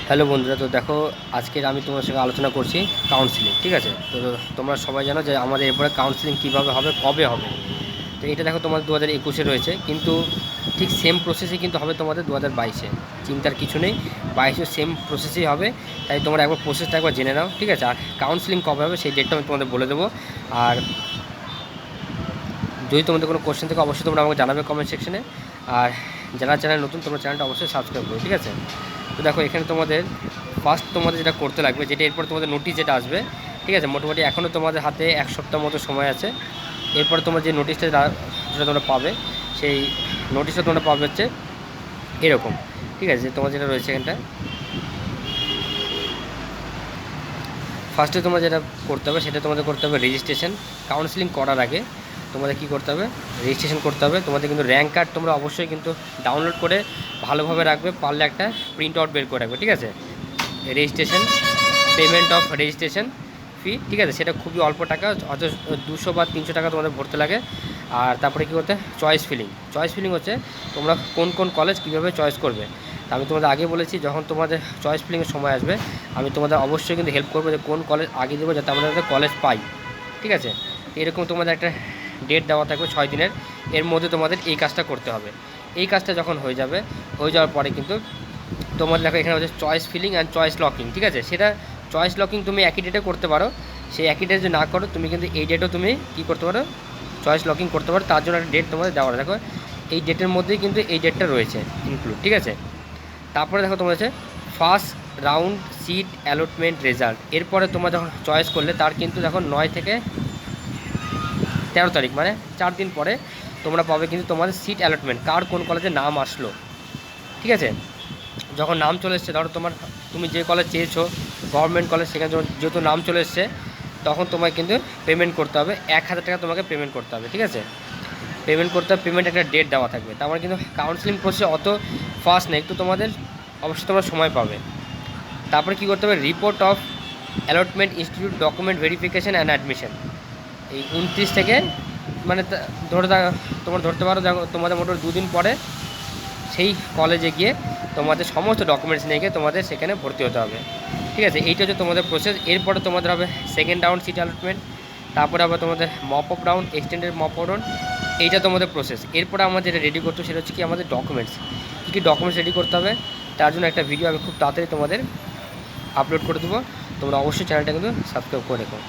Hello বন্ধুরা, তো দেখো আজকের আমি তোমার সঙ্গে আলোচনা করছি কাউন্সিলিং। ঠিক আছে, তো তোমরা সবাই জানো যে আমাদের এরপরে কাউন্সিলিং কীভাবে হবে, কবে হবে। তো এটা দেখো তোমাদের 2021-এ রয়েছে, কিন্তু ঠিক সেম প্রসেসই কিন্তু হবে তোমাদের 2022-এ। চিন্তার কিছু নেই, 22-এ সেম প্রসেসই হবে। তাই তোমরা একবার প্রসেসটা একবার জেনে নাও, ঠিক আছে। আর কাউন্সিলিং কবে হবে সেই ডেটটা আমি তোমাদের বলে দেবো। আর যদি তোমাদের কোনো কোশ্চেন থাকে অবশ্যই তোমরা আমাকে জানাবে কমেন্ট সেকশনে। আর যারা চ্যানেল নতুন, তোমরা চ্যানেলটা অবশ্যই সাবস্ক্রাইব করো, ঠিক আছে। তো দেখো এখানে তোমাদের ফার্স্ট তোমাদের যেটা করতে লাগবে, যেটা এরপর তোমাদের নোটিশ যেটা আসবে, ঠিক আছে। মোটামুটি এখনও তোমাদের হাতে এক সপ্তাহ মতো সময় আছে। এরপর তোমরা যে নোটিশটা যেটা তোমরা পাবে, সেই নোটিশটা তোমরা পাবে হচ্ছে এরকম, ঠিক আছে। তোমার যেটা রয়েছে এখানটা, ফার্স্টে তোমরা যেটা করতে হবে সেটা তোমাদের করতে হবে রেজিস্ট্রেশন। কাউন্সিলিং করার আগে তোমাদের কী করতে হবে, রেজিস্ট্রেশন করতে হবে। তোমাদের কিন্তু র্যাঙ্ক কার্ড তোমরা অবশ্যই কিন্তু ডাউনলোড করে ভালোভাবে রাখবে, পারলে একটা প্রিন্ট আউট বের করে রাখবে, ঠিক আছে। Registration, payment of registration fee, ঠিক আছে, সেটা খুবই অল্প টাকা, অথচ 200 বা 300 টাকা তোমাদের ভরতে লাগে। আর তারপরে কী করতে, চয়েস ফিলিং। চয়েস ফিলিং হচ্ছে তোমরা কোন কোন কলেজ কীভাবে চয়েস করবে। আমি তোমাদের আগে বলেছি, যখন তোমাদের চয়েস ফিলিংয়ের সময় আসবে আমি তোমাদের অবশ্যই কিন্তু হেল্প করবো যে কোন কলেজ আগে দেবো, যাতে আমরা যাতে কলেজ পাই, ঠিক আছে। এরকম তোমাদের একটা ডেট দেওয়া থাকবে 6 দিনের, এর মধ্যে তোমাদের এই কাজটা করতে হবে। এই কাজটা যখন হয়ে যাওয়ার পরে কিন্তু তোমাদের দেখো এখানে হচ্ছে choice filling and choice locking, ঠিক আছে। সেটা চয়েস লকিং তুমি একই ডেটে করতে পারো, সেই একই ডেটে যদি না করো তুমি কিন্তু এই ডেটও তুমি কী করতে পারো, চয়েস লকিং করতে পারো। তার জন্য একটা ডেট তোমাদের দেওয়া দেখো, এই ডেটের মধ্যেই কিন্তু এই ডেটটা রয়েছে ইনক্লুড, ঠিক আছে। তারপরে দেখো তোমার হচ্ছে first round seat allotment result. এরপরে তোমরা যখন চয়েস করলে তার কিন্তু দেখো 9 থেকে 13 তারিখ, মানে 4 দিন পরে তোমরা পাবে কিন্তু তোমাদের সিট অ্যালটমেন্ট, কার কোন কলেজে নাম আসলো, ঠিক আছে। যখন নাম চলে এসছে, ধরো তুমি যে কলেজ চেয়েছো গভর্নমেন্ট কলেজ, সেখানে যেহেতু নাম চলে এসছে, তখন তোমায় কিন্তু পেমেন্ট করতে হবে, 1000 টাকা তোমাকে পেমেন্ট করতে হবে, ঠিক আছে। পেমেন্ট করতে হবে, পেমেন্ট একটা ডেট দেওয়া থাকবে। তারপরে কিন্তু কাউন্সিলিং প্রসেস অত ফাস্ট নেই, একটু তোমাদের অবশ্যই তোমরা সময় পাবে। তারপরে কী করতে হবে, report of allotment institute document verification and admission. এই 29 থেকে, মানে তোমরা ধরতে পারো তোমাদের মোটামুটি 2 দিন পরে সেই কলেজে গিয়ে তোমাদের সমস্ত ডকুমেন্টস নিয়ে গিয়ে তোমাদের সেখানে ভর্তি হতে হবে, ঠিক আছে। এইটা হচ্ছে তোমাদের প্রসেস। এরপরে তোমাদের হবে সেকেন্ড রাউন্ড সিট অ্যালটমেন্ট, তারপরে আবার তোমাদের mop up round, extended mop up round, এইটা তোমাদের প্রসেস। এরপরে আমাদের যেটা রেডি করতে সেটা হচ্ছে কি, আমাদের ডকুমেন্টস, কী কী ডকুমেন্টস রেডি করতে হবে, তার জন্য একটা ভিডিও আমি খুব তাড়াতাড়ি তোমাদের আপলোড করে দেবো। তোমরা অবশ্যই চ্যানেলটা কিন্তু সাবস্ক্রাইব করে রেখো।